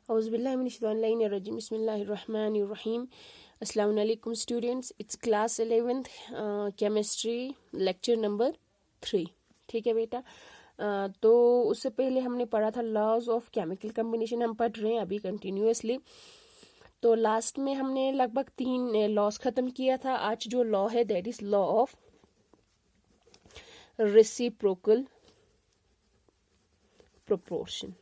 Auzubillahiminash-shaytanir-rajim. Bismillahir-rahmanir-rahim. Assalamu alaikum students. It's class 11th chemistry lecture number 3. ठीक है बेटा. तो उससे पहले हमने पढ़ा था लॉज ऑफ केमिकल कम्बिनेशन. हम पढ़ रहे हैं अभी कंटिन्यूअसली. तो लास्ट में हमने लगभग 3 लॉज खत्म किया था. आज जो लॉ है that is law of reciprocal proportion.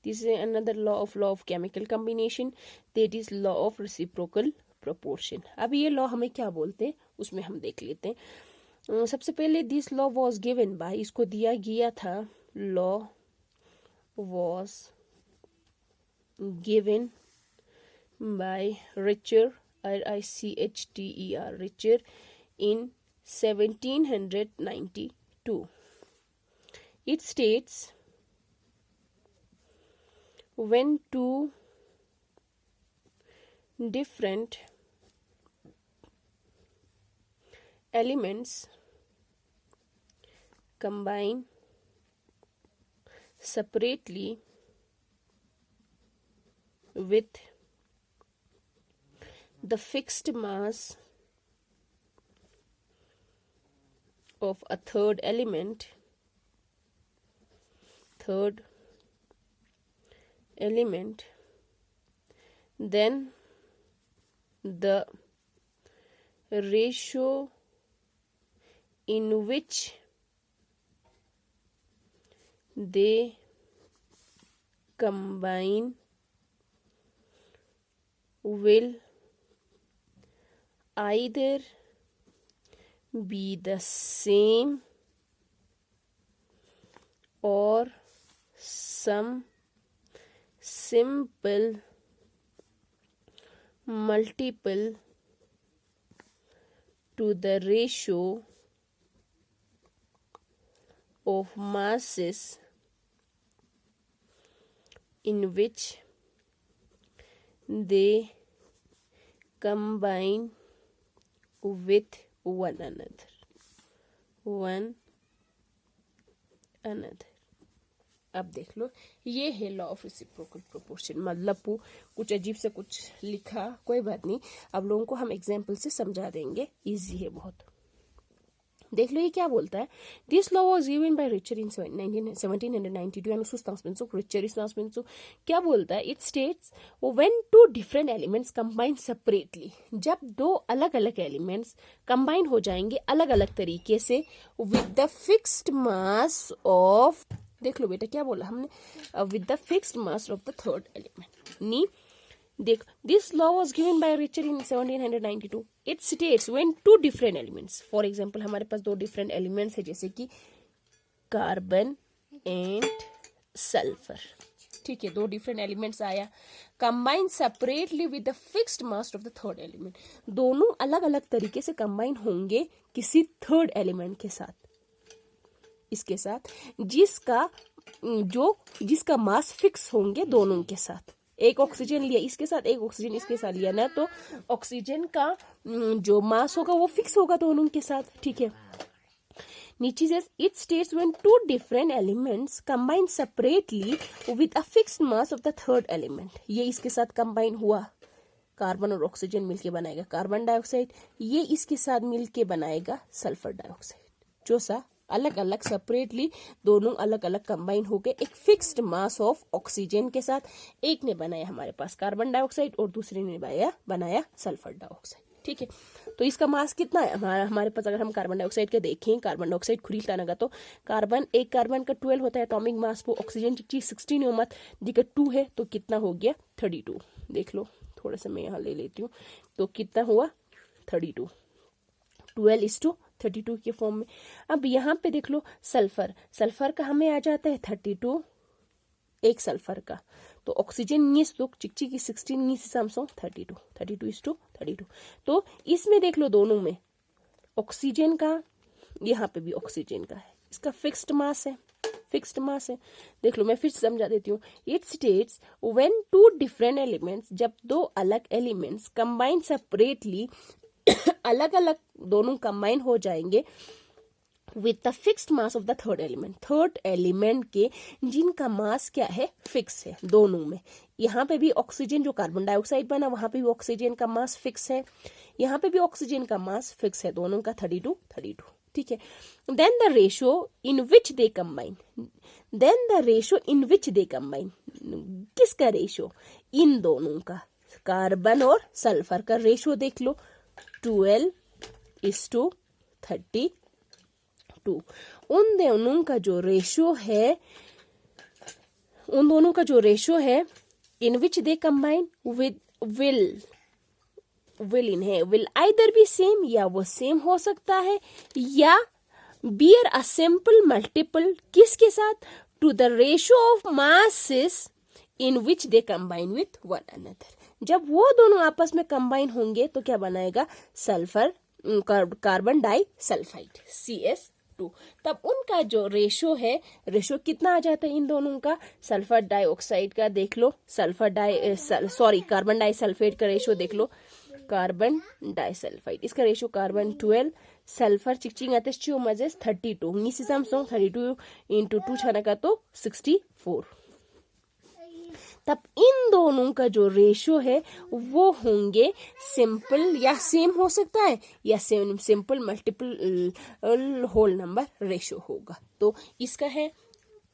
This is another law of chemical combination, that is law of reciprocal proportion. अब ये लॉ हमें क्या बोलते हैं उसमें हम देख लेते हैं. सबसे पहले this law was given by, इसको दिया गया था, law was given by richer, RICHTER, richer, in 1792. It states when two different elements combine separately with the fixed mass of a third element, then the ratio in which they combine will either be the same or some simple multiple to the ratio of masses in which they combine with one another. अब देख लो, ये है law of reciprocal proportion. मतलब कुछ अजीब से कुछ लिखा, कोई बात नहीं, अब लोगों को हम एग्जाम्पल से समझा देंगे. इजी है बहुत. देख लो ये क्या बोलता है. This law was given by Richter in 1792 and उसको स्टांसमेंट्स रिचर स्टांसमेंट्स. क्या बोलता है? It states when two different elements combine separately, जब दो अलग अलग एलिमेंट्स कंबाइन हो जाएंगे अलग अलग तरीके से with the fixed mass of, देख लो बेटा क्या बोला हमने, with the fixed mass of the third element. नी देख, this law was given by Richter in 1792. It states when two different elements, for example हमारे पास 2 डिफरेंट एलिमेंट्स है जैसे कि कार्बन एंड सल्फर. ठीक है, 2 डिफरेंट एलिमेंट्स आया, combine separately with the fixed mass of the third element. दोनों अलग अलग तरीके से कंबाइन होंगे किसी थर्ड एलिमेंट के साथ, इसके साथ जिसका मास फिक्स होंगे दोनों के साथ. एक ऑक्सीजन लिया इसके साथ, एक ऑक्सीजन इसके साथ लिया ना, तो ऑक्सीजन का जो मास होगा वो फिक्स होगा दोनों के साथ. ठीक है, नीचे से it states when two different elements combine separately with a fixed mass of the third element. ये इसके साथ कंबाइन हुआ, कार्बन और ऑक्सीजन मिलके बनाएगा कार्बन डाइऑक्साइड, ये इसके साथ मिलके बनाएगा सल्फर डाइऑक्साइड. जो सा अलग अलग सेपरेटली दोनों अलग अलग कंबाइन हो गए एक फिक्स्ड मास ऑफ ऑक्सीजन के साथ. एक ने बनाया हमारे पास कार्बन डाइऑक्साइड और दूसरे ने बनाया सल्फर डाइऑक्साइड. ठीक है, तो इसका मास कितना है हमारे पास? अगर हम कार्बन डाइऑक्साइड के देखें, कार्बन डाइऑक्साइड खुरीता नगा तो एक कार्बन का 12 होता है एटॉमिक मास, वो ऑक्सीजन की 16 है मत दिक्कत 2 है, तो कितना हो गया 32. देख लो, थोड़ा सा मैं यहाँ ले लेती हूँ, तो कितना हुआ 32, 12:32 के फॉर्म में. अब यहाँ पे देख लो सल्फर का हमें आ जाता है 32, एक सल्फर का, तो ऑक्सीजन नीस तो चिकची की 16 नीस सैमसंग 32:32. तो इसमें देख लो दोनों में ऑक्सीजन का, यहाँ पे भी ऑक्सीजन का है, इसका फिक्स्ड मास है. देख लो मैं फिर समझा देती हूँ. It states when two different elements, जब 2 अलग एलिमेंट्स कंबाइन सेपरेटली अलग अलग दोनों कंबाइन हो जाएंगे with the fixed mass of the third element, third element के जिनका मास क्या है, फिक्स है दोनों में। यहाँ पे भी ऑक्सीजन जो कार्बन डाइऑक्साइड बना, वहां पे भी ऑक्सीजन का मास फिक्स है, यहाँ पे भी ऑक्सीजन का मास फिक्स है, दोनों का 32 32, ठीक है। Then the ratio in which they combine, then the ratio in which they combine, किसका रेशियो, इन दोनों का, कार्बन और सल्फर का रेशियो देख लो, 12:32। उन दोनों का जो रेशियो है, उन दोनों का जो रेशियो है, in which they combine with will in है, विल आइदर बी सेम, या वो सेम हो सकता है, या बियर अ सिंपल मल्टीपल, किसके साथ, to the ratio of masses in which they combine with one another. जब वो दोनों आपस में कंबाइन होंगे तो क्या बनाएगा, sulphur carbon die sulphide CS2। तब उनका जो रेशो है, रेशो कितना आ जाता है इन दोनों का, सल्फर डाइऑक्साइड का देख लो, कार्बन डाई सल्फेट का रेशो देख लो, कार्बन डाइसल्फाइड, इसका रेशो कार्बन 12, सल्फर चिकचिंग आते 32, ngisi samsung 32 into 2 छाना का तो 64। तब इन दोनों का जो रेशो है वो होंगे सिंपल, या सेम हो सकता है, या simple multiple whole number ratio होगा। तो इसका है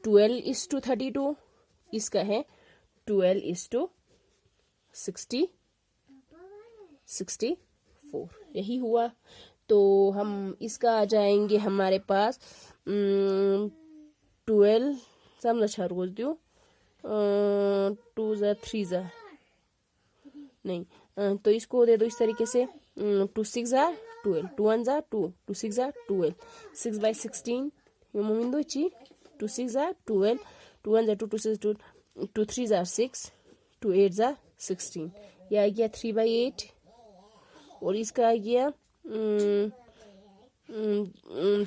12:32, इसका है 12:64, यही हुआ। तो हम इसका आ जाएंगे हमारे पास 12 समझ अच्छा रोज दो 2 ज़ा 3 ज़ा नहीं, तो इसको दे दो इस तरीके से 2 6 ज़ा 12, 2 1 ज़ा 2, 2 6 ज़ा 12, 6/16 यो मोमिंदो ची 2 6 ज़ा 12, 2 1 ज़ा 2, 2 6 2, 2 3 ज़ा 6, 2 8 ज़ा 16, यह आ गया 3/8, और इसका आ गया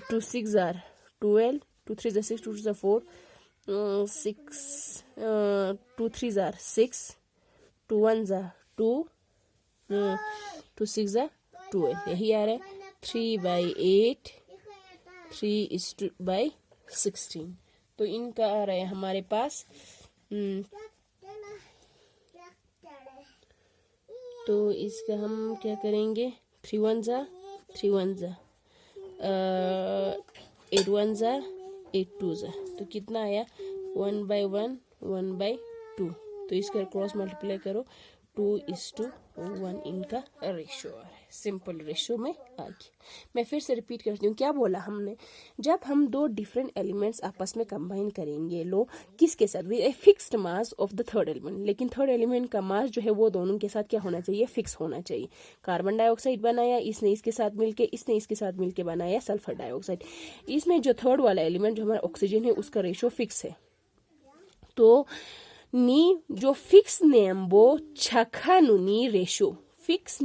2 6 ज़ा 12, 2 3 ज़ा 6, 2 2 ज़ा 4, 6 2 3 ज़ा 6, 2 1 ज़ा 2, 2 6 ज़ा 12, यही आ रहा है 3/8, 3:16। तो इनका आ रहा है हमारे पास तो इसका हम क्या करेंगे, 3 1 ज़ा 3 1 ज़ा 8 1 ज़ा 8 2 ज़ा, तो कितना आया 1/1 1/2। तो इसका क्रॉस मल्टीप्लाई करो 2:1 इनका रेशो आ रहा है, सिंपल रेशो में आ गया। मैं फिर से रिपीट करती हूँ, क्या बोला हमने, जब हम दो डिफरेंट एलिमेंट्स आपस में कंबाइन करेंगे, लो किसके साथ, with a fixed mass of the third element, लेकिन थर्ड एलिमेंट का मास जो है वो दोनों के साथ क्या होना चाहिए, फिक्स होना चाहिए। कार्बन डाइऑक्साइड बनाया इसने, इसके साथ मिलके, इसने इसके साथ मिलके बनाया सल्फर डाइऑक्साइड। इसमें जो थर्ड वाला एलिमेंट जो हमारा ऑक्सीजन है उसका रेशो फिक्स है। तो नी जो फिक्स नेम्बो छखानुनी रेशो, फिक्स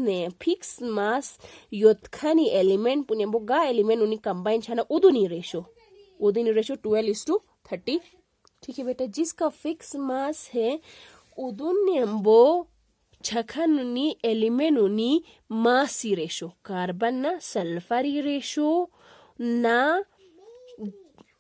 मास योत्खानी एलिमेंट पुनेम्बो गा एलिमेंट उनी कंबाइन छाना उदुनी रेशो 12:30, ठीक है बेटा। जिसका फिक्स मास है उदुनेम्बो छखानुनी एलिमेंट उनी मासी रेशो, कार्बन ना सल्फरी रेशो ना,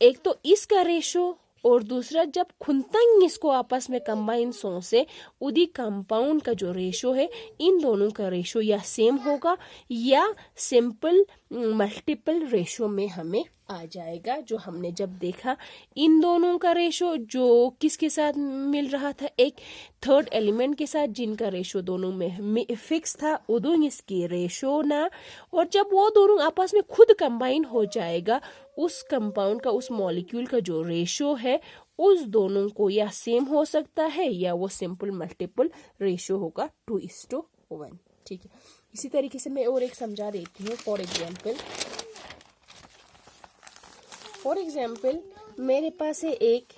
एक तो इसका रेशो और दूसरा जब खुंतंग इसको आपस में कंबाइन सो से उदी कंपाउंड का जो रेशो है, इन दोनों का रेशो या सेम होगा या सिंपल मल्टीपल रेशो में हमें आ जाएगा। जो हमने जब देखा इन दोनों का रेशो जो किसके साथ मिल रहा था, एक थर्ड एलिमेंट के साथ जिनका रेशो दोनों में फिक्स था, उदों इसकी रेशो ना, और जब वो दोनों आपस में खुद कंबाइन हो जाएगा उस कंपाउंड का, उस मॉलिक्यूल का जो रेशो है उस दोनों को या सेम हो सकता है या वो सिंपल मल्टीपल रेशो होगा 2:1, ठीक है। इसी तरीके से मैं और एक समझा देती हूँ। फॉर एग्जाम्पल मेरे पास है एक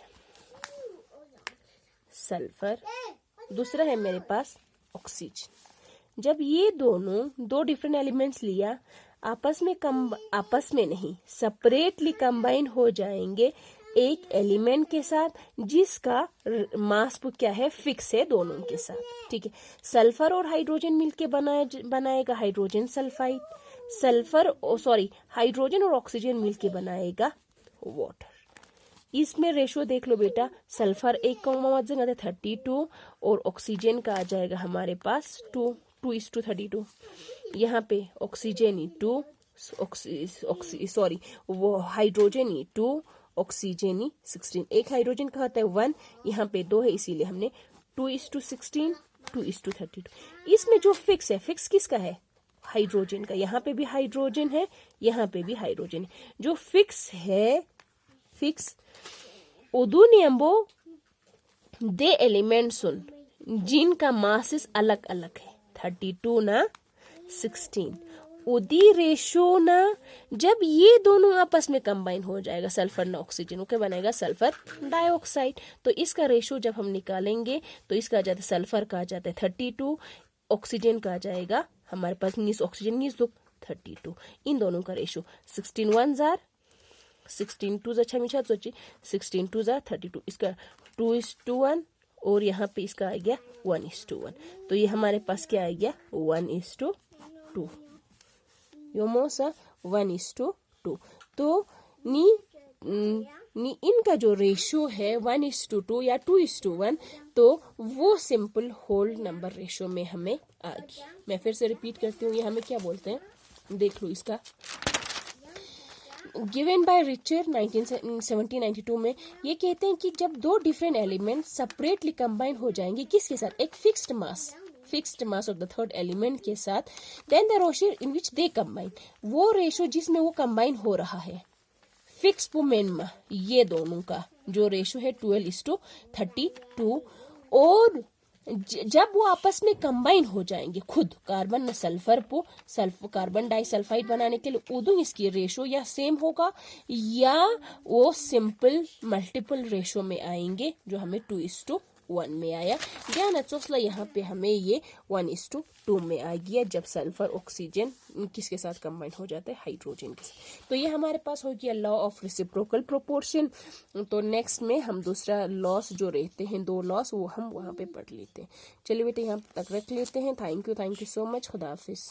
सल्फर, दूसरा है मेरे पास ऑक्सीजन। जब ये दोनों दो डिफरेंट एलिमेंट्स लिया, आपस में नहीं सेपरेटली कंबाइन हो जाएंगे एक एलिमेंट के साथ जिसका मास क्या है, फिक्स है दोनों के साथ, ठीक है। सल्फर और हाइड्रोजन मिलके बनाएगा हाइड्रोजन सल्फाइड, सल्फर हाइड्रोजन और ऑक्सीजन मिलके बनाएगा वाटर। इसमें रेशो देख लो बेटा, सल्फर 1 का मत जगह 32 और ऑक्सीजन का आ जाएगा हमारे पास 2:32। यहाँ पे ऑक्सीजन ही 2, वो हाइड्रोजन ही 2, ऑक्सीजन ही 16। एक हाइड्रोजन का होता है 1, यहाँ पे 2 है, इसीलिए हमने 2:16, 2:32। इसमें जो फिक्स है, फिक्स किसका है? हाइड्रोजन का। यहाँ पे भी हाइड्रोजन है, यहाँ पे भी हाइड्रोजन है। जो फिक्स है, फिक्स उदुनियम्बो दे एलिमेंट सुन जिनका मासेस अलग अलग है, 32 ना 16। उदी रेशो ना, जब ये दोनों आपस में कंबाइन हो जाएगा, सल्फर ना ऑक्सीजन, ओके, बनेगा सल्फर डाइऑक्साइड। तो इसका रेशो जब हम निकालेंगे तो इसका आ जाता है, सल्फर का आ जाता है 32, ऑक्सीजन का आ जाएगा हमारे पास ऑक्सीजन 32। इन दोनों का रेशो 16 1 जार 16 2 अच्छा मीठा सोचिए 16 2 जार 32। इसका 2:1 और यहाँ पे इसका आ गया 1:1। तो ये हमारे पास क्या आ गया 1:2। योमोसा 1:2। तो इनका जो रेशो है 1:2 या 2:1, तो वो सिंपल होल नंबर रेशो में हमें आ गया। मैं फिर से रिपीट करती हूँ, ये हमें क्या बोलते हैं, देख लो इसका। गिवन बाय रिचर 1792 में ये कहते हैं कि जब दो डिफरेंट एलिमेंट सेपरेटली कंबाइन हो जाएंगे, किसके साथ? एक fixed mass of the third element के साथ, then the ratio in which they combine, वो रेशो जिसमें वो कंबाइन हो रहा है, फिक्स पुमेनमा, ये दोनों का जो रेशो है 12:32। और जब वो आपस में कंबाइन हो जाएंगे, खुद कार्बन न सल्फर को कार्बन डाइसल्फाइड बनाने के लिए, उदो इसकी रेशो या सेम होगा या वो सिंपल मल्टीपल रेशो में आएंगे, जो हमें 2:1 में आया। ध्यान रखो, यहाँ पे हमें ये 1:2 में आ गया जब सल्फर ऑक्सीजन किसके साथ कंबाइन हो जाता है? हाइड्रोजन के साथ। तो ये हमारे पास हो गया लॉ ऑफ रेसिप्रोकल प्रोपोर्शन। तो नेक्स्ट में हम दूसरा लॉस जो रहते हैं, 2 लॉस, वो हम वहाँ पे पढ़ लेते हैं। चलिए बेटे यहाँ तक रख लेते हैं। Thank you so much. खुदा हाफिज।